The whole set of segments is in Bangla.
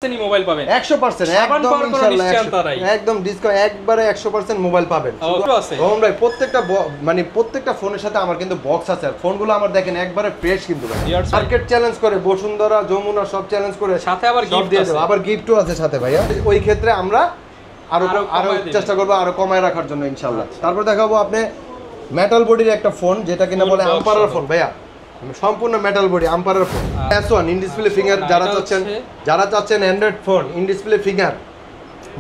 মোবাইল পাবেন 100% একদম ইনশাআল্লাহ একদম ডিসকাউন্ট একবারে 100% মোবাইল পাবেন। রোহন ভাই প্রত্যেকটা ফোনের সাথে আমার কিন্তু বক্স আছে। ফোনগুলো আমার দেখেন একবারে ফ্রেশ কিন্তু ভাই। মার্কেট চ্যালেঞ্জ করে বসুন্ধরা যমুনা সব চ্যালেঞ্জ করে সাথে আবার গিফট আছে, আবার গিফটও আছে সাথে ভাইয়া। ওই ক্ষেত্রে আমরা আরো চেষ্টা করব আরো কমায় রাখার জন্য ইনশাআল্লাহ। তারপর দেখাবো আপনি মেটাল বডির একটা ফোন যেটা কিনা বলে আম্পারার ফোন ভাইয়া, সম্পূর্ণ মেটাল বডি আম্পারার phone. S1 in display finger যারা চাচ্ছেন Android phone in display finger,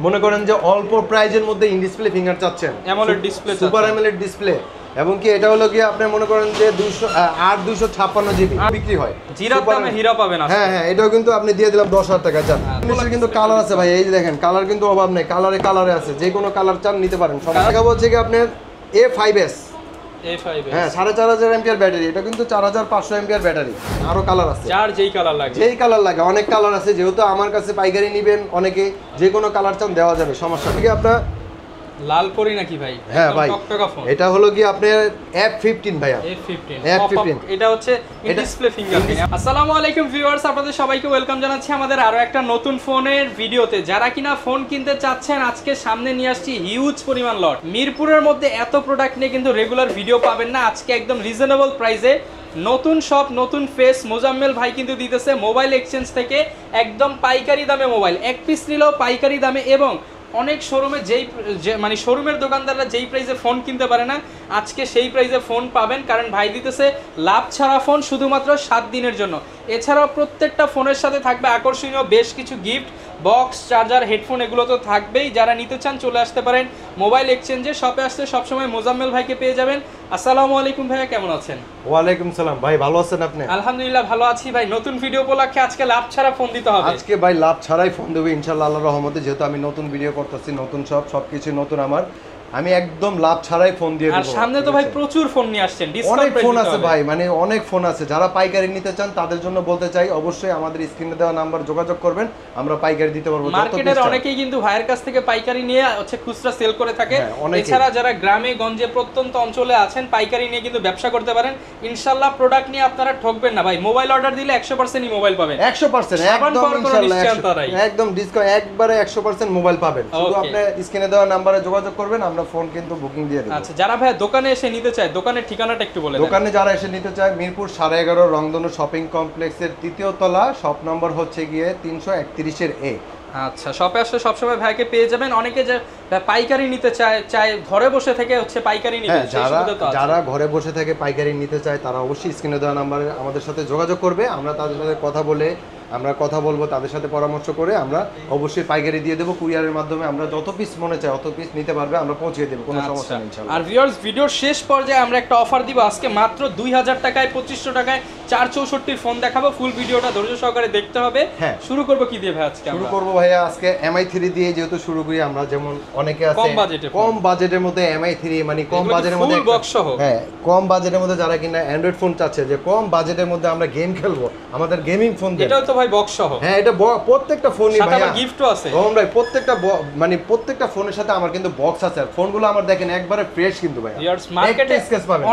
মনে করেন যে অল্প প্রাইজের মধ্যে ইন ডিসপ্লে ফিঙ্গার চাচ্ছেন, AMOLED display, super AMOLED display, এবং কি এটা হলো কি আপনি মনে করেন যে 256 জিবি বিক্রি হয়, জিরার দামে হীরা পাবেন। হ্যাঁ হ্যাঁ, এটাও কিন্তু আপনি দিয়ে দিলাম 10,000 টাকা। চান নিশ্চয়ই কিন্তু কালার আছে ভাই, এই যে দেখেন কালার কিন্তু অভাব নেই, কালারে আছে, যে কোনো কালার চান নিতে পারেন। সব টাকা বলছে কি আপনার A5s, হ্যাঁ 4500 এমপিআর ব্যাটারি, এটা কিন্তু 4500 এমপিআর ব্যাটারি। আরো কালার আছে, যার যেই কালার লাগে, অনেক কালার আছে। যেহেতু আমার কাছে পাইকারি নেবেন অনেকে, যে কোনো কালার চান দেওয়া যাবে, সমস্যা নেই। আপনার লাল করি নাকি ভাই? হ্যাঁ ভাই, এটা হলো কি আপনার F15 ভাইয়া, F15 এটা হচ্ছে ইন ডিসপ্লে ফিঙ্গারপ্রিন্ট। আসসালামু আলাইকুম ভিউয়ার্স, আপনাদের সবাইকে ওয়েলকাম জানাচ্ছি আমাদের আরো একটা নতুন ফোনের ভিডিওতে। যারা কিনা ফোন কিনতে চাচ্ছেন, আজকে সামনে নিয়ে আসছি হিউজ পরিমাণ লট। মিরপুরের মধ্যে এত প্রোডাক্ট নিয়ে কিন্তু রেগুলার ভিডিও পাবেন না। আজকে একদম রিজনেবল প্রাইসে নতুন সব নতুন ফেস মোজাম্মেল ভাই কিন্তু দিতেছে মোবাইল এক্সচেঞ্জ থেকে একদম পাইকারি দামে মোবাইল, এক পিস নিলেও পাইকারি দামে। এবং অনেক শোরুমে মানে শোরুমের দোকানদাররা যেই প্রাইসে ফোন কিনতে পারে না, আজকে সেই প্রাইসে ফোন পাবেন, কারণ ভাই দিতেছে লাভ ছাড়া ফোন শুধুমাত্র 7 দিনের জন্য। এছাড়াও প্রত্যেকটা ফোনের সাথে থাকবে আকর্ষণীয় বেশ কিছু গিফট, বক্স, চার্জার, হেডফোন, এগুলো তো থাকবেই। যারা নিতে চান চলে আসতে পারেন মোবাইল এক্সচেঞ্জে। শপে আসতে সবসময় মোজাম্মেল ভাইকে পেয়ে যাবেন। আসসালামু আলাইকুম ভাইয়া, কেমন আছেন? ওয়ালাইকুম সালাম ভাই, ভালো আছেন আপনি? আলহামদুলিল্লাহ ভালো আছি ভাই। নতুন ভিডিও উপলক্ষে আজকে লাভ ছাড়া ফোন দিতে হবে। আজকে ভাই লাভ ছাড়াই ফোন দেবো ইনশাআল্লাহ আল্লাহর রহমতে। যেহেতু আমি নতুন ভিডিও করতেছি, নতুন সবকিছু নতুন, আমি একদম লাভ ছাড়াই ফোন দিয়ে দেব। আর সামনে তো ভাই প্রচুর ফোন নিয়ে আসছেন, অনেক ফোন আছে ভাই, মানে অনেক ফোন আছে। যারা পাইকারি নিতে চান তাদের জন্য বলতে চাই, অবশ্যই আমাদের স্ক্রিনে দেওয়া নাম্বার যোগাযোগ করবেন, আমরা পাইকারি দিতে পারবো। মার্কেটের অনেকেই কিন্তু ভাইয়ের কাছ থেকে পাইকারি নিয়ে খুচরা সেল করে থাকে। এছাড়া যারা গ্রামে গঞ্জে প্রত্যন্ত অঞ্চলে আছেন, পাইকারি নিয়ে কিন্তু ব্যবসা করতে পারেন। ইনশাআল্লাহ প্রোডাক্ট নিয়ে আপনারা ঠকবেন না ভাই। মোবাইল অর্ডার দিলে 100% মোবাইল পাবেন, 100% একদম ইনশাআল্লাহ একদম ডিসকাউন্ট একবারে 100% মোবাইল পাবেন। শুধু আপনি স্ক্রিনে দেওয়া নম্বরে যোগাযোগ করবেন, আমরা ফোন কিন্তু বুকিং দিয়ে দেব। আচ্ছা, যারা ভাই দোকানে এসে নিতে চায়, দোকানের ঠিকানাটা একটু বলে দেন। দোকানে যারা এসে নিতে চায়, মিরপুর 11.5 রংধনু শপিং কমপ্লেক্সের 3য় তলা, শপ নম্বর হচ্ছে গিয়ে 331 এর A। আচ্ছা, শপে আসলে সবসময় ভাইকে পেয়ে যাবেন। অনেকে যে পাইকারি নিতে চায় ঘরে বসে থেকে পাইকারি নিতে, যারা ঘরে বসে থেকে পাইকারি নিতে চায় তারা অবশ্যই স্ক্রিনে দেওয়া নম্বরে আমাদের সাথে যোগাযোগ করবে। আমরা তাদের সাথে কথা বলবো, তাদের সাথে পরামর্শ করে আমরা অবশ্যই পাইকারি দিয়ে দেবো কুরিয়ারের মাধ্যমে। আমরা যত পিস মনে চাই অত পিস নিতে পারবে, আমরা পৌঁছে দেবো, কোনো সমস্যা নেই ইনশাআল্লাহ। আর ভিউয়ার্স, ভিডিওর শেষ পর্যায়ে আমরা একটা অফার দিব। আজকে মাত্র 2000 টাকায় 2500 টাকায় 464 ফোন দেখাবো। ফুল ভিডিওটা ধৈর্য সহকারে দেখতে হবে। শুরু করব কি দিয়ে ভাই? আজকে শুরু করব ভাইয়া আজকে MI3 দিয়ে, যেহেতু শুরু করি আমরা। যেমন অনেকে আছে কম বাজেটের মধ্যে MI3, মানে কম বাজেটের মধ্যে ফুল বক্স সহ, হ্যাঁ কম বাজেটের মধ্যে যারা কিনা অ্যান্ড্রয়েড ফোন চাচ্ছে, যে কম বাজেটের মধ্যে আমরা গেম খেলবো, আমাদের গেমিং ফোন দেন। এটাও তো ভাই বক্স সহ। হ্যাঁ, এটা প্রত্যেকটা ফোনই ভাইয়া গিফটও আছে। ভাই প্রত্যেকটা ফোনের সাথে আমার কিন্তু বক্স আছে। আর ফোনগুলো আমার দেখেন একবারে ফ্রেশ কিন্তু ভাই। মার্কেটে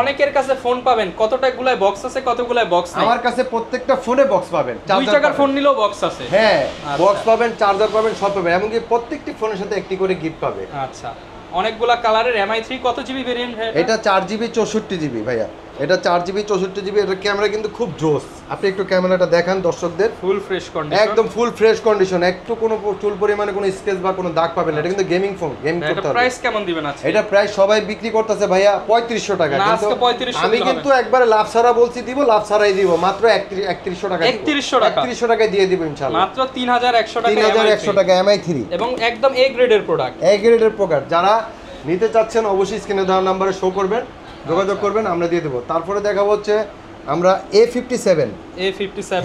অনেকের কাছে ফোন পাবেন, কতটাগুলাই বক্স আছে, কতগুলাই বক্স নাই। আমার কাছে প্রত্যেকটা ফোনে বক্স পাবেন, 2 টাকার ফোন নিলেও বক্স আছে। হ্যাঁ, বক্স পাবেন, চার্জার পাবেন, সব পাবেন, এমনকি প্রত্যেকটি ফোনের সাথে একটি করে গিফট পাবে। আচ্ছা, অনেকগুলা কালারের MI3 কত জিবি ভেরিয়েন্ট? এটা 4GB 64GB ভাইয়া, এটা 4GB 64GB। এটা ক্যামেরা কিন্তু খুব জোস। আপনি একটু ক্যামেরাটা দেখান দর্শকদের। ফুল ফ্রেশ কন্ডিশন, একদম ফুল ফ্রেশ কন্ডিশন, একটু কোনো চুল পরিমাণে কোনো স্কেচ বা কোনো দাগ পাবেন না। এটা কিন্তু গেমিং ফোন, গেম করতে হবে। প্রাইস কেমন দিবেন আজকে? এটা প্রাইস সবাই বিক্রি করতেছে ভাইয়া 3500 টাকা, কিন্তু আমি কিন্তু একবারে লাভ ছাড়া বলছি, দিব লাভ ছাড়াই দিব, মাত্র 3100 টাকা, 3100 টাকা দিয়ে দিব ইনশাআল্লাহ। মাত্র 3100 টাকা, 3100 টাকা MI3, এবং একদম A গ্রেডের প্রোডাক্ট, A গ্রেডের প্রোডাক্ট। যারা নিতে চাচ্ছেন অবশ্যই স্ক্রিনে দেওয়া নম্বরে শো করবেন, যোগাযোগ করবেন, আমরা দিয়ে দেব। তারপরে দেখাবো হচ্ছে আমরা A57,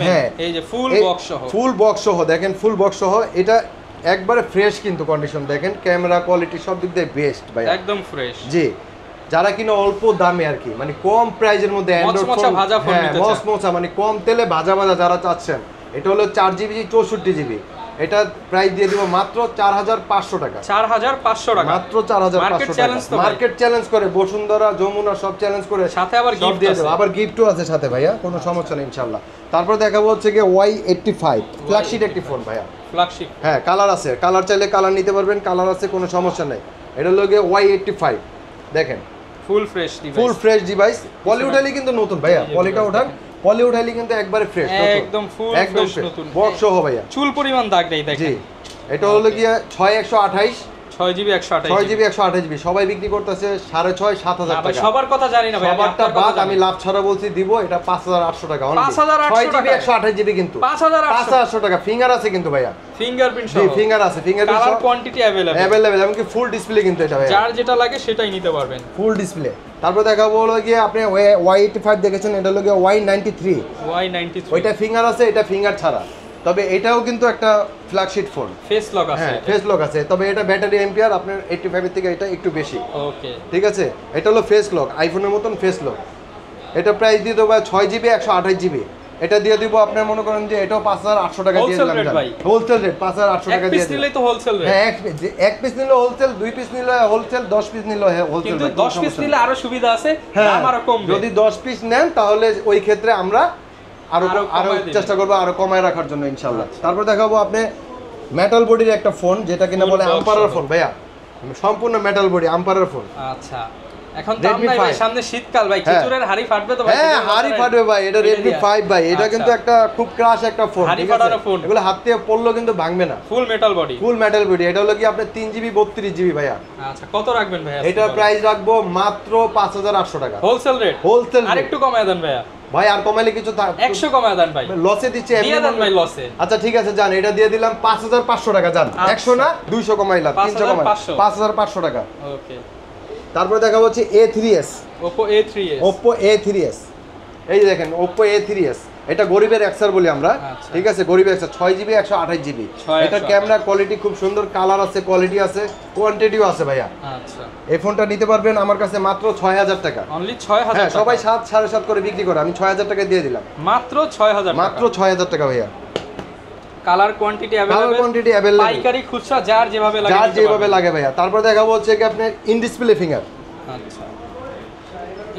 হ্যাঁ এই যে ফুল বক্স সহ দেখেন, ফুল বক্স সহ। এটা একবারে ফ্রেশ কিন্তু কন্ডিশন, দেখেন ক্যামেরা কোয়ালিটি সব দিক দিয়ে বেস্ট ভাই, একদম ফ্রেশ। জি, যারা কিনা অল্প দামে আর কি, মানে কম প্রাইজের মধ্যে অ্যান্ড্রয়েড ফোন, মানে কম তেলে ভাজা যারা চাচ্ছেন, এটা হলো 4GB 64GB। এটা প্রাইস দিয়ে দিব মাত্র 4500 টাকা। 4500 টাকা মাত্র 4500 টাকা। মার্কেট চ্যালেঞ্জ করে বসুন্ধরা যমুনা সব চ্যালেঞ্জ করে, সাথে আবার গিফট দিয়ে দেব, আবার গিফটও আছে সাথে ভাইয়া, কোনো সমস্যা নেই ইনশাআল্লাহ। তারপর দেখাবো হচ্ছে কি Y85 ফ্ল্যাগশিপ একটি ফোন ভাইয়া, ফ্ল্যাগশিপ। হ্যাঁ কালার আছে, কালার চাইলে কালার নিতে পারবেন, কালার আছে, কোনো সমস্যা নেই। এটা হলো গিয়ে Y85, দেখেন full fresh device, full fresh device. পলি উঠালি কিন্তু নতুন ভাইয়া, পলিটা উঠান, পলি উঠালি কিন্তু একবারে ফ্রেশ, একদম ফুল ফ্রেশ নতুন বক্স সহ ভাইয়া, চুল পরিমাণ দাগ নেই দেখেন। জি এটা হলো গিয়ে 6128, 6GB 128, 6GB 128GB সবাই বিক্রি করতেছে 6.5 7,000 টাকা। সবার কথা জানি না ভাই, সবারটা বাদ, আমি লাভ ছাড়া বলছি দিব, এটা 5800 টাকা অনলি। 5800 6GB 128GB কিন্তু 5800 টাকা। ফিঙ্গার আছে কিন্তু ভাইয়া, ফিঙ্গারপ্রিন্ট সহ, জি ফিঙ্গার আছে, ফিঙ্গারপ্রিন্ট সহ, কোয়ান্টিটি अवेलेबल এমনকি ফুল ডিসপ্লে কিন্তু এটা ভাইয়া, যার যেটা লাগে সেটাই নিতে পারবেন, ফুল ডিসপ্লে। তারপর দেখাবো হলো গিয়ে আপনি Y85 দেখেছেন, এটা হলো গিয়ে Y93, ওইটা ফিঙ্গার আছে, এটা ফিঙ্গার ছাড়া, তবে এটাও কিন্তু একটা ফ্ল্যাগশিপ ফোন, ফেস লক আছে, হ্যাঁ ফেস লক আছে, তবে এটা ব্যাটারি এম্পিয়ার আপনার 85 এর থেকে এটা একটু বেশি। ওকে ঠিক আছে, এটা হলো ফেস লক, আইফোনের মতন ফেস লক। এটা প্রাইস দিয়ে দেবো 6GB 128GB, এটা দিয়ে দিব আপনার মনে করেন যে এটাও 5800 টাকা দিয়ে দিলাম, হোলসেল রেট 5800 টাকা দিয়ে দিলাম। তো হোলসেল রেট, হ্যাঁ এক পিস নিলে হোলসেল, 2 পিস নিলে হোলসেল, 10 পিস নিলে হোলসেল। কিন্তু 10 পিস নিলে আরো সুবিধা আছে, দাম আরো কমবে। যদি 10 পিস নেন তাহলে ওই ক্ষেত্রে আমরা আরো চেষ্টা করব আরো কমায় রাখার জন্য ইনশাআল্লাহ। তারপর দেখাবো আপনি মেটাল বডির একটা ফোন, যেটা কিনা বলে আম্পারার ফোন ভাইয়া, সম্পূর্ণ মেটাল বডি আম্পারার ফোন। আচ্ছা এখন দাম নাই ভাই, সামনে শীতকাল ভাই, খিচুড়ের হাড়ি ফাটবে তো ভাই। হ্যাঁ হাড়ি ফাটবে ভাই, এটা Redmi 5 ভাই, এটা কিন্তু একটা খুব ক্রাশ একটা ফোন, ঠিক আছে, এগুলো হাত দিয়ে পড়লেও কিন্তু ভাঙবে না, ফুল মেটাল বডি, ফুল মেটাল বডি। এটা হলো কি আপনার 3GB 32GB ভাইয়া। আচ্ছা কত রাখবেন ভাই? এটা প্রাইস রাখবো মাত্র 5800 টাকা, হোলসেল রেট। হোলসেল আর একটু কমায় দেন ভাইয়া, ভাই আর কমাইলে কিছু 100 কমায় দেন ভাই, লসে দিচ্ছে দিয়ে দেন ভাই লসে। আচ্ছা ঠিক আছে জান, এটা দিয়ে দিলাম 5500 টাকা জান, 100 না 200 কমাইলাম, 300 কমাই 5500 টাকা। ওকে তারপরে দেখা হচ্ছে A3s, Oppo A3s, Oppo A3s, এই যে দেখেন Oppo A3s, এটা গরিবের এক্সার বলি আমরা, ঠিক আছে, গরিবের এক্সার 6GB 128GB। এটা ক্যামেরা কোয়ালিটি খুব সুন্দর, কালার আছে, কোয়ালিটি আছে, কোয়ান্টিটিও আছে ভাইয়া। আচ্ছা এই ফোনটা নিতে পারবেন আমার কাছে মাত্র 6000 টাকা, অনলি 6000 হ্যাঁ সবাই 7 7.5 করে বিক্রি করে, আমি 6000 টাকা দিয়ে দিলাম, মাত্র 6000 টাকা, মাত্র 6000 টাকা ভাইয়া। কালার কোয়ান্টিটি अवेलेबल, পাইকারি খুচরা যার যেভাবে লাগে ভাইয়া। তারপর দেখাবো হচ্ছে কি আপনার ইন ডিসপ্লে ফিঙ্গার, আচ্ছা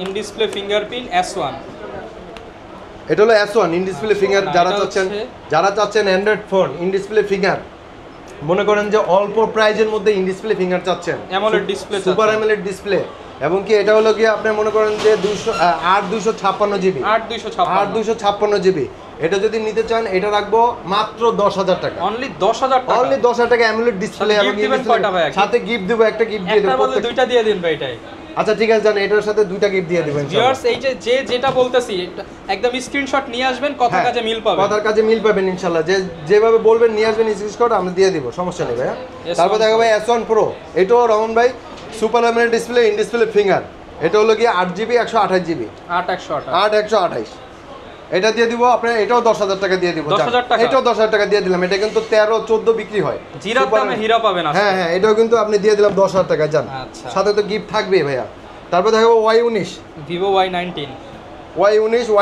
ইন ডিসপ্লে ফিঙ্গারপ্রিন্ট S1, এটা হলো S1 ইন ডিসপ্লে ফিঙ্গার। যারা চাচ্ছেন Android phone in display finger, মনে করেন যে অল্প প্রাইজের মধ্যে ইন ডিসপ্লে ফিঙ্গার চাচ্ছেন, AMOLED display, super AMOLED display, এবং কি এটা হলো কি আপনি মনে করেন যে 8256GB, 8256GB, এটা যদি নিতে চান এটা রাখবো মাত্র 10000 টাকা, অনলি 10000 টাকা, অনলি 10000 টাকা অ্যামোলেড ডিসপ্লে, এবং সাথে গিফট দেব, একটা গিফট দিয়ে দেব, একটা দুইটা দিয়ে দিন ভাই এটাই। আচ্ছা ঠিক আছে জান, এটার সাথে দুইটা গিফট দিয়ে দিবেন ভিউয়ার্স। এই যে যেটা বলতেছি একদম স্ক্রিনশট নিয়ে আসবেন, কথার কাজে মিল পাবেন, কথার কাজে মিল পাবেন ইনশাআল্লাহ, যেভাবে বলবেন নিয়ে আসবেন স্ক্রিনশট, আমরা দিয়ে দিব, সমস্যা নেই ভাইয়া। তারপর দেখো ভাই S1 Pro, এটাও রহমান ভাই super AMOLED display, in display finger, এটা হলো কি 8GB 128GB, 8128, এটা দিয়ে দিব আপনার, এটাও 10000 টাকা দিয়ে দিব, 10000 টাকা, এটাও 10000 টাকা দিয়ে দিলাম, এটা কিন্তু 13 14 বিক্রি হয়, জিরার দামে হীরা পাবেন। হ্যাঁ হ্যাঁ এটাও কিন্তু আপনি দিয়ে দিলাম 10000 টাকা জান, সাথে তো গিফট থাকবে ভাইয়া। তারপর দেখাবো Y19, Vivo Y19,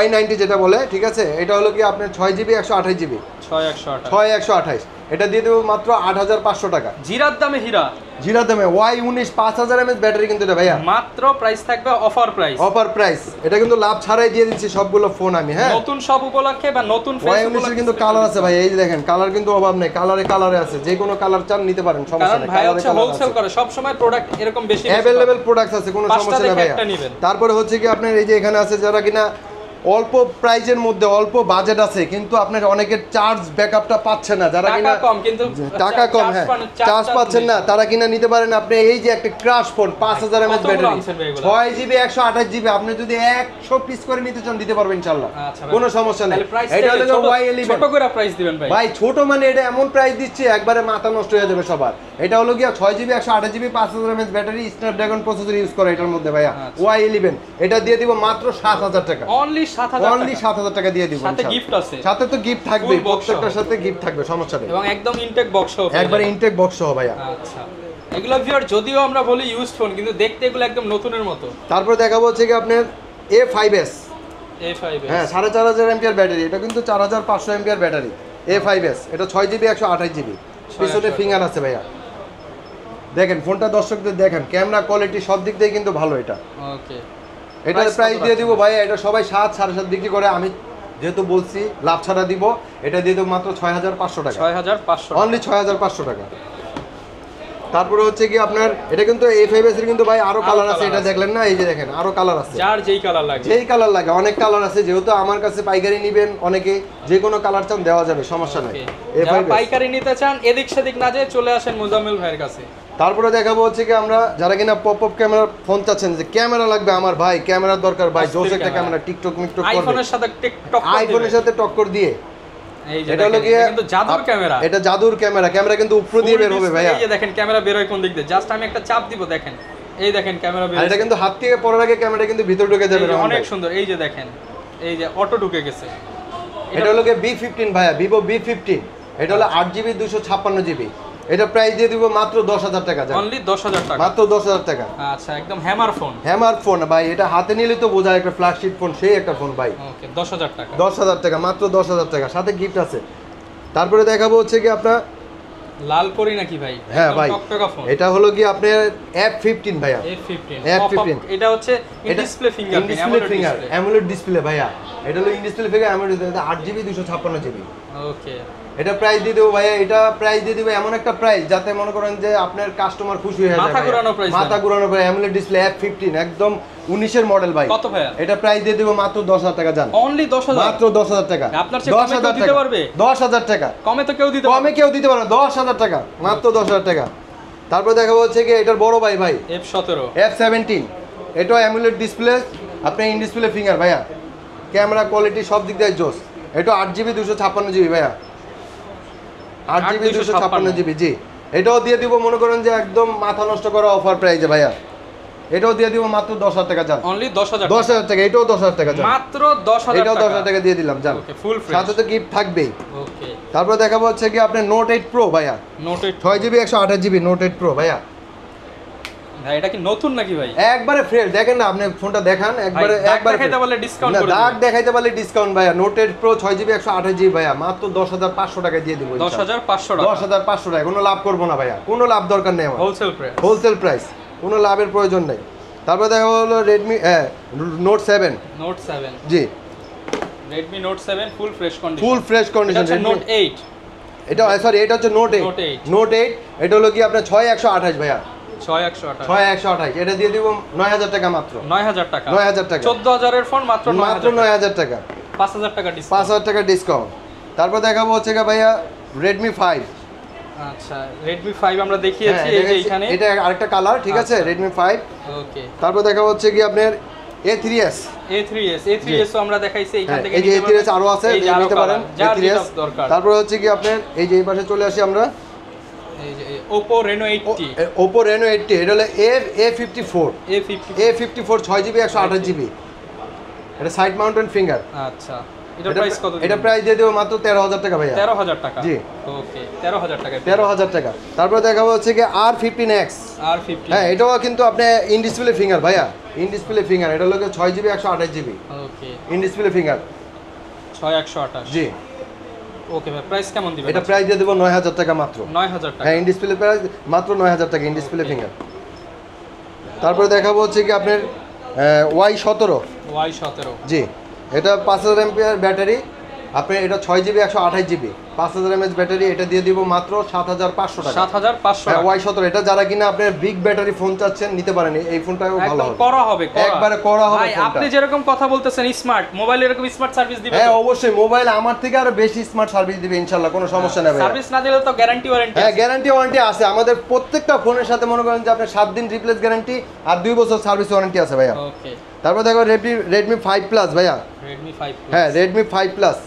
Y90 যেটা বলে, ঠিক আছে, এটা হলো কি আপনার 6GB 128GB, 6128, এটা দিয়ে দেবো মাত্র 8500 টাকা, জিরার দামে হীরা, জিরা দামে। Y19 5000 mAh ব্যাটারি কিন্তু এটা ভাইয়া, মাত্র প্রাইস থাকবে অফার প্রাইস, এটা কিন্তু লাভ ছাড়াই দিয়ে দিচ্ছি সবগুলো ফোন আমি, হ্যাঁ নতুন সব উপলক্ষে বা নতুন ফেস Y19 কিন্তু কালার আছে ভাই, এই যে দেখেন কালার কিন্তু অভাব নেই, কালারে আছে, যে কোনো কালার চান নিতে পারেন, সমস্যা নেই, ভাই হচ্ছে হোলসেল করে, সব সময় প্রোডাক্ট এরকম বেশি अवेलेबल প্রোডাক্ট আছে, কোনো সমস্যা নেই ভাইয়া। তারপরে হচ্ছে কি আপনার এই যে এখানে আছে যারা কিনা অল্প প্রাইজের মধ্যে অল্প বাজেট আছে, কিন্তু আপনার অনেকের চার্জ ব্যাকআপটা পাচ্ছে না, যারা কিনা টাকা কম, হ্যাঁ চার্জ পাচ্ছেন না, তারা কিনা নিতে পারেন আপনি এই যে একটা crush phone 5000 mAh battery, 6GB 128GB, আপনি যদি 100 পিস করে নিতে চান দিতে পারবেন ইনশাআল্লাহ, কোনো সমস্যা নেই। এটা হলো Y11, ছোট করে প্রাইস দিবেন ভাই, ছোট মানে এটা এমন প্রাইস দিচ্ছে একবারে মাথা নষ্ট হয়ে যাবে সবার। এটা হলো গিয়া 6GB 128GB 5000 mAh battery, Snapdragon processor use করে এটার মধ্যে ভাইয়া, Y11, এটা দিয়ে দিব মাত্র 7000 টাকা, অনলি 7000 টাকা দিয়ে দিব, সাথে গিফট আছে, সাথে তো গিফট থাকবে, প্রত্যেকটার সাথে গিফট থাকবে, সমস্যা নেই, এবং একদম ইনটেক বক্স সহ, একবারে ইনটেক বক্স সহ ভাইয়া। আচ্ছা এগুলো ভিউয়ার যদিও আমরা বলি ইউজড ফোন, কিন্তু দেখতে এগুলো একদম নতুনের মতো। তারপর দেখাবো হচ্ছে কি আপনার A5s, হ্যাঁ 4500 mAh ব্যাটারি, এটা কিন্তু 4500 mAh ব্যাটারি, A5s, এটা 6GB 128GB, পিছনে ফিঙ্গার আছে ভাইয়া। দেখেন ফোনটা দর্শকদের দেখেন, ক্যামেরা কোয়ালিটি সব দিক দিয়ে কিন্তু ভালো এটা। ওকে, এটার প্রাইস দিয়ে দিব ভাইয়া, এটা সবাই 7 7.5 বিক্রি করে, আমি যেহেতু বলছি লাভ ছাড়া দিব, এটা দিয়ে দেবো মাত্র 6500 টাকা, 6500, অনলি 6500 টাকা। তারপরে হচ্ছে কি আপনার এটা কিন্তু A5s এর কিন্তু ভাই আরো কালার আছে, এটা দেখলেন না, এই যে দেখেন আরো কালার আছে, যার যেই কালার লাগে, যেই কালার লাগে, অনেক কালার আছে। যেহেতু আমার কাছে পাইকারি নেবেন অনেকে, যে কোনো কালার চান দেওয়া যাবে, সমস্যা নাই। যারা পাইকারি নিতে চান এদিক সেদিক না যেয়ে চলে আসেন মোজাম্মেল ভাইয়ের কাছে। তারপরে দেখাবো হচ্ছে কি আমরা যারা কিনা পপ আপ ক্যামেরা ফোন চাচ্ছেন, যে ক্যামেরা লাগবে আমার ভাই, ক্যামেরার দরকার ভাই, জোস একটা ক্যামেরা, টিকটক মিকটক করবে, আইফোনের সাথে টিকটক, আইফোনের সাথে টক্কর দিয়ে, এই যে এটা হলো কি কিন্তু জাদুর ক্যামেরা, এটা জাদুর ক্যামেরা, ক্যামেরা কিন্তু উপর দিয়ে বের হবে ভাইয়া। এই যে দেখেন ক্যামেরা বের হয় কোন দিক দিয়ে, জাস্ট আমি একটা চাপ দিব, দেখেন এই দেখেন ক্যামেরা বের আর হয়, এটা কিন্তু হাত থেকে পড়ার আগে ক্যামেরা কিন্তু ভিতর ঢুকে যাবে, অনেক সুন্দর। এই যে দেখেন, এই যে অটো ঢুকে গেছে। এটা হলো কি B15 ভাইয়া, Vivo B15, এটা হলো 8GB 256GB, এটা প্রাইস দিয়ে দিব মাত্র 10000 টাকা, অনলি 10000 টাকা, মাত্র 10000 টাকা। আচ্ছা, একদম হ্যামার ফোন, হ্যামার ফোন ভাই, এটা হাতে নিলে তো বোঝায় একটা ফ্ল্যাগশিপ ফোন, সেই একটা ফোন ভাই। ওকে, 10000 টাকা, 10000 টাকা, মাত্র 10000 টাকা, সাথে গিফট আছে। তারপরে দেখাবো হচ্ছে কি আপনার লাল করি নাকি ভাই? হ্যাঁ ভাই, টকটকা ফোন, এটা হলো কি আপনার F15 ভাইয়া, F15, এটা হচ্ছে in display finger, display finger AMOLED display ভাইয়া, এটা হলো in display finger AMOLED, 8GB 256GB। ওকে, এটা প্রাইস দিয়ে দেবো ভাইয়া, এটা প্রাইস দিয়ে দেবো এমন একটা প্রাইস যাতে মনে করেন যে আপনার কাস্টমার খুশি হয়ে যায়, মাথা ঘোরানো প্রাইস, মাথা ঘোরানো প্রাইস। অ্যামোলেড ডিসপ্লে F15 একদম 19 এর মডেল ভাই। কত ভাইয়া? এটা প্রাইস দিয়ে দেবো মাত্র 10000 টাকা, জান অনলি 10000, মাত্র 10000 টাকা। আপনার চেয়ে কমে কেউ দিতে পারবে? 10000 টাকা কমে তো কেউ দিতে পারবে, কমে কেউ দিতে পারবে, 10000 টাকা, মাত্র 10000 টাকা। তারপর দেখাবো হচ্ছে কি এটার বড় ভাই ভাই F17, F17, এটা অ্যামোলেড ডিসপ্লে, আপনি ইন ডিসপ্লে ফিঙ্গার ভাইয়া, ক্যামেরা কোয়ালিটি সব দিক দিয়ে জোস। এটা 8GB 256GB ভাইয়া, 8GB 256GB, জি। এটাও দিয়ে দিব মনে করেন যে একদম মাথা নষ্ট করা অফার প্রাইসে ভাইয়া, এটাও দিয়ে দিব মাত্র 10000 টাকা, জান অনলি 10000, 10000 টাকা, এটাও 10000 টাকা, জান মাত্র 10000 এটাও টাকা, 10000 টাকা দিয়ে দিলাম, জান। ওকে, ফুল ফ্রেশ, সাথে তো গিফট থাকবেই। ওকে, তারপর দেখাবো হচ্ছে কি আপনার Note 8 Pro ভাইয়া, Note 8 6GB 128GB Note 8 Pro ভাইয়া। ভাই এটা কি নতুন নাকি ভাই? একবারে ফ্রেশ, দেখেন না আপনি ফোনটা দেখান, একবারে একবারে দেখাইতে পারলে ডিসকাউন্ট না, করে দাগ দেব, দেখাইতে পারলে ডিসকাউন্ট ভাইয়া। Note 8 Pro 6GB 128GB ভাইয়া, মাত্র 10500 টাকা দিয়ে দিব, 10500 টাকা, 10500 টাকা। কোনো লাভ করব না ভাইয়া, কোনো লাভ দরকার নেই আমার, হোলসেল প্রাইস, হোলসেল প্রাইস, কোনো লাভের প্রয়োজন নেই। তারপর দেখা হলো Redmi Note 7, Note 7, জি Redmi Note 7 full fresh condition, full fresh condition. Note 8, এটা সরি, এটা হচ্ছে Note 8, Note 8, Note 8, এটা হলো কি আপনার 6128 ভাইয়া, 6128, 6128, এটা দিয়ে দিব 9000 টাকা, মাত্র 9000 টাকা, 9000 টাকা, 14000 এর ফোন মাত্র মাত্র 9000 টাকা, 5000 টাকা ডিসকাউন্ট, 5000 টাকা ডিসকাউন্ট। তারপর দেখাবো হচ্ছে কি ভাইয়া Redmi 5, আচ্ছা Redmi 5 আমরা দেখিয়েছি, এই যে এখানে এটা আরেকটা কালার, ঠিক আছে, আচ্ছা। Redmi 5। ওকে, তারপর দেখাবো হচ্ছে কি আপনার A3s, A3s ও আমরা দেখাইছি, এখান থেকে এই যে A3s আরো আছে, এই যে আরো নিতে পারেন যার A3s। যেটা দরকার। তারপর হচ্ছে কি আপনার এই যে এই পাশে চলে আসি আমরা, এই যে Oppo Reno 80, Oppo Reno 80, এটা হলো A54, A54 6GB 128GB, এটা সাইড মাউন্টেন ফিঙ্গার। আচ্ছা, এটা প্রাইস কত? এটা প্রাইস দিয়ে দেব মাত্র 13000 টাকা ভাইয়া, 13000 টাকা, জি ওকে, 13000 টাকা, 13000 টাকা। তারপর দেখাবো হচ্ছে কি R15X, R15, হ্যাঁ এটাও কিন্তু আপনি ইন ডিসপ্লে ফিঙ্গার ভাইয়া, ইন ডিসপ্লে ফিঙ্গার, এটা হলো 6GB 128GB okay, in display finger, 6128, জি। ওকে ভাই, প্রাইস কেমন দিবেন? এটা প্রাইস দিয়ে দেব 9000 টাকা মাত্র, 9000 টাকা, হ্যাঁ ইন ডিসপ্লে প্রাইস মাত্র 9000 টাকা, ইন ডিসপ্লে ফিঙ্গার। তারপরে দেখাবো হচ্ছে কি আপনার Y17, Y17, জি, এটা 5000 mAh ব্যাটারি, আপনি এটা 6GB 128GB 5000 mAh ব্যাটারি, এটা দিয়ে দিব মাত্র 7500 টাকা, 7500 হ্যাঁ টাকা, Y17। এটা যারা কিনা আপনার বিগ ব্যাটারি ফোন চাচ্ছেন নিতে পারেন, এই ফোনটাও ভালো একদম হবে, করা হবে, একবারে করা হবে ভাই। ফোনটা। আপনি যেরকম কথা বলতেছেন স্মার্ট মোবাইল, এরকম স্মার্ট সার্ভিস দিবেন? হ্যাঁ অবশ্যই, মোবাইল আমার থেকে আরো বেশি স্মার্ট সার্ভিস দিবে ইনশাআল্লাহ, কোনো সমস্যা নেই ভাই। সার্ভিস না দিলে তো গ্যারান্টি ওয়ারেন্টি, হ্যাঁ গ্যারান্টি ওয়ারেন্টি আছে আমাদের প্রত্যেকটা ফোনের সাথে, মনে করেন যে আপনার 7 দিন রিপ্লেস গ্যারান্টি আর 2 বছর সার্ভিস ওয়ারেন্টি আছে ভাইয়া। ওকে, তারপর দেখো Redmi 5 Plus ভাইয়া, Redmi 5 Plus, হ্যাঁ Redmi 5 Plus,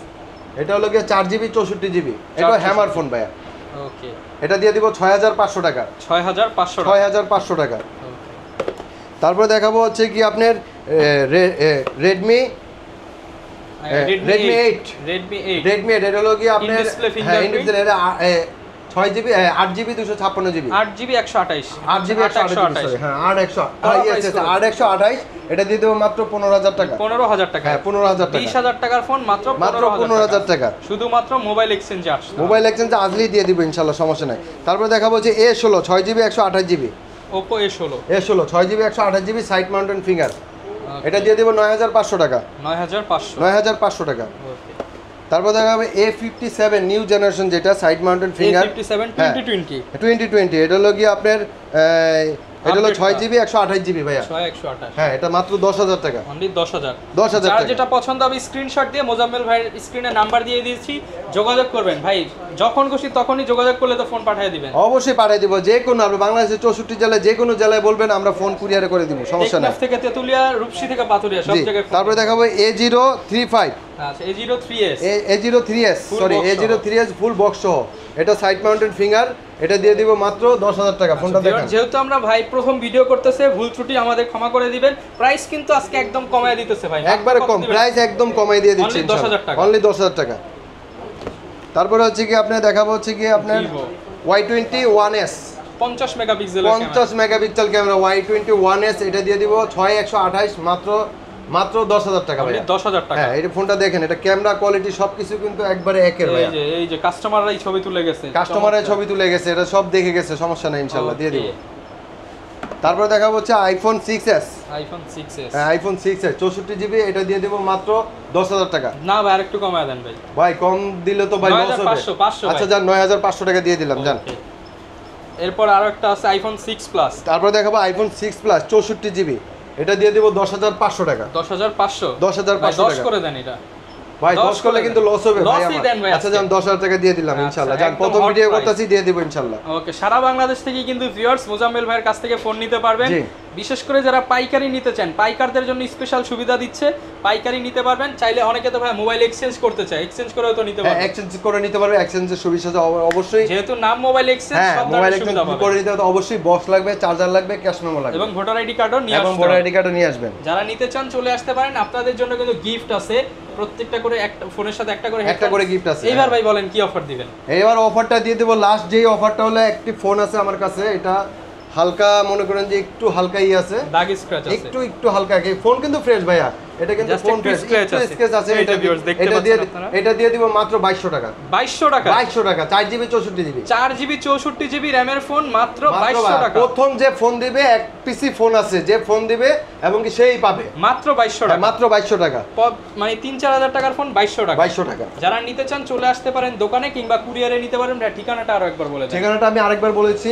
এটা হলো গিয়ে 4GB 64GB, এটা হ্যামার ফোন ভাইয়া, ওকে, এটা দিয়ে দিব 6500 টাকা, 6500 টাকা, 6500 টাকা। ওকে, তারপর দেখাবো হচ্ছে কি আপনার Redmi 8, Redmi 8, Redmi 8, এটা হলো কি আপনার In-display fingerprint? এটা 6GB 8GB 256GB 8GB 128 8GB 128 হ্যাঁ 8128 এটা দিয়ে দেব মাত্র 15000 টাকা 15000 টাকা হ্যাঁ 15000 টাকা 20000 টাকার ফোন মাত্র 15000 টাকা শুধুমাত্র mobile exchange charge mobile exchange আসলেই দিয়ে দিব ইনশাআল্লাহ সমস্যা নাই তারপর দেখাবো যে A16 6GB 128GB Oppo A16 6GB 128GB side mountain finger এটা দিয়ে দেব 9500 টাকা 9500 টাকা তারপর দেখা হবে A57 নিউ জেনারেশন যেটা সাইড মাউন্টেন ফিঙ্গার A57 2020 এটা হলো কি আপনার এটা হলো 6GB 128GB ভাইয়া 128 হ্যাঁ এটা মাত্র 10000 টাকা অনলি 10000 টাকা যার যেটা পছন্দ হবে স্ক্রিনশট দিয়ে মোজাম্মেল ভাইয়ের স্ক্রিনে নাম্বার দিয়ে দিয়েছি যোগাযোগ করবেন ভাই যখন খুশি তখনই যোগাযোগ করলে তো ফোন পাঠিয়ে দিবেন অবশ্যই পাঠিয়ে দিব যে কোনো আপনি বাংলাদেশের 64 জেলায় যে কোনো জেলায় বলবেন আমরা ফোন কুরিয়ারে করে দিব সমস্যা নাই থেকে তেতুলিয়া রূপসী থেকে পাতুলিয়া সব জায়গায় তারপরে দেখাবো A035 আচ্ছা A03s A03s sorry A03s full box সহ এটা সাইড মাউন্টেন ফিঙ্গার এটা দিয়ে দিব মাত্র 10000 টাকা ফোনটা দেখেন যেহেতু আমরা ভাই প্রথম ভিডিও করতেছে ভুল ত্রুটি আমাদের ক্ষমা করে দিবেন প্রাইস কিন্তু আজকে একদম কমায় দিতেছে ভাই একবারে কম প্রাইস একদম কমাই দিয়ে দিচ্ছি অনলি 10000 টাকা অনলি 10000 টাকা তারপরে হচ্ছে কি আপনি দেখাবো হচ্ছে কি আপনার Y21s 50 মেগাপিক্সেল ক্যামেরা Y21s এটা দিয়ে দিব 6128 মাত্র 10000 টাকা ভাই 10000 টাকা হ্যাঁ এই ফোনটা দেখেন এটা ক্যামেরা কোয়ালিটি সবকিছু কিন্তু একবারে একের ভাই এই যে কাস্টমাররাই ছবি তুলে গেছে এটা সব দেখে গেছে সমস্যা নাই ইনশাআল্লাহ দিয়ে দিব তারপর দেখাবো হচ্ছে আইফোন 6s হ্যাঁ আইফোন 6s 64GB এটা দিয়ে দেব মাত্র 10000 টাকা না ভাই আরেকটু কমায় দেন ভাই কম দিলে তো ভাই লস হবে 9500 আচ্ছা যান 9500 টাকা দিয়ে দিলাম জান এরপর আরো একটা আছে আইফোন 6 প্লাস তারপর দেখাবো আইফোন 6 প্লাস 64GB এটা দিয়ে দেব 10500 টাকা 10500 10 করে দেন এটা ভাই 10 করলে কিন্তু লস হবে ভাই আমার আচ্ছা জান 10000 টাকা দিয়ে দিলাম ইনশাআল্লাহ জান প্রথম ভিডিও করতেছি দিয়ে দেব ইনশাআল্লাহ ওকে সারা বাংলাদেশ থেকে কিন্তু ভিউয়ার্স মোজাম্মেল ভাইয়ের কাছ থেকে ফোন নিতে পারবেন বিশেষ করে যারা পাইকারি নিতে চান পাইকারদের জন্য স্পেশাল সুবিধা দিচ্ছে পাইকারি নিতে পারবেন চাইলে অনেকে তো ভাই মোবাইল এক্সচেঞ্জ করতে চায় এক্সচেঞ্জ করেও তো নিতে পারবে এক্সচেঞ্জ করে নিতে পারবে এক্সচেঞ্জের সুবিধা অবশ্যই যেহেতু নাম মোবাইল এক্সচেঞ্জ সব মোবাইল ধরনের এক্সচেঞ্জ সুবিধা পাবে করে নিতে হবে অবশ্যই বক্স লাগবে চার্জার লাগবে ক্যাশ মেমো লাগবে এবং ভোটার আইডি কার্ডও নিয়ে আসবেন এবং ভোটার আইডি কার্ডও নিয়ে আসবেন যারা নিতে চান চলে আসতে পারেন আপনাদের জন্য কিন্তু গিফট আছে প্রত্যেকটা করে একটা ফোনের সাথে একটা করে গিফট আছে এইবার ভাই বলেন কি অফার দিবেন এইবার অফারটা দিয়ে দেব লাস্ট যেই অফারটা হলো একটি ফোন আছে আমার কাছে এটা হালকা মনে করেন যে একটু হালকাই আছে দাগ স্ক্র্যাচ আছে একটু হালকা কি ফোন কিন্তু ফ্রেশ ভাইয়া এটা কিন্তু ফোন ফ্রেশ স্ক্র্যাচ আছে এটা দিয়ে দিব মাত্র 2200 টাকা 2200 টাকা 4GB 64GB RAM এর ফোন মাত্র 2200 টাকা প্রথম যে ফোন দিবে এক পিসি ফোন আছে যে ফোন দিবে এবং কি সেই পাবে মাত্র 2200 টাকা মাত্র 2200 টাকা মানে 3-4000 টাকার ফোন 2200 টাকা যারা নিতে চান চলে আসতে পারেন দোকানে কিংবা কুরিয়ারে নিতে পারেন ঠিকানাটা আরো একবার বলে দেন ঠিকানাটা আমি আরেকবার বলেছি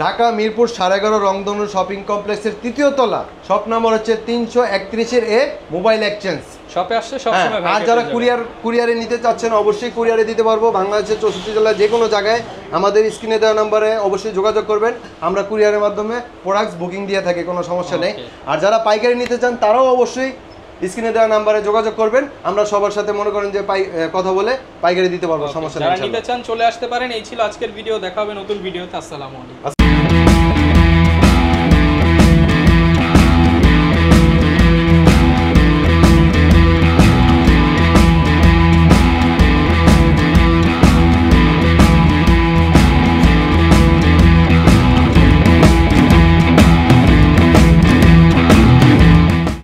ঢাকা মিরপুর 11.5 রংধনু শপিং কমপ্লেক্সের তৃতীয় তলা শপ নাম্বার হচ্ছে 331 এর এ মোবাইল এক্সচেঞ্জ শপে আসছে সব সময় আর যারা কুরিয়ারে নিতে চাচ্ছেন অবশ্যই কুরিয়ারে দিতে পারবো বাংলাদেশের 64 জেলায় যে কোনো জায়গায় আমাদের স্ক্রিনে দেওয়া নম্বরে অবশ্যই যোগাযোগ করবেন আমরা কুরিয়ারের মাধ্যমে প্রোডাক্টস বুকিং দিয়ে থাকি কোনো সমস্যা নেই আর যারা পাইকারি নিতে চান তারাও অবশ্যই স্ক্রিনে দেওয়া নম্বরে যোগাযোগ করবেন আমরা সবার সাথে মনে করেন যে কথা বলে পাইকারি দিতে পারবো সমস্যা নেই যারা নিতে চান চলে আসতে পারেন এই ছিল আজকের ভিডিও দেখা হবে নতুন ভিডিওতে আসসালামু আলাইকুম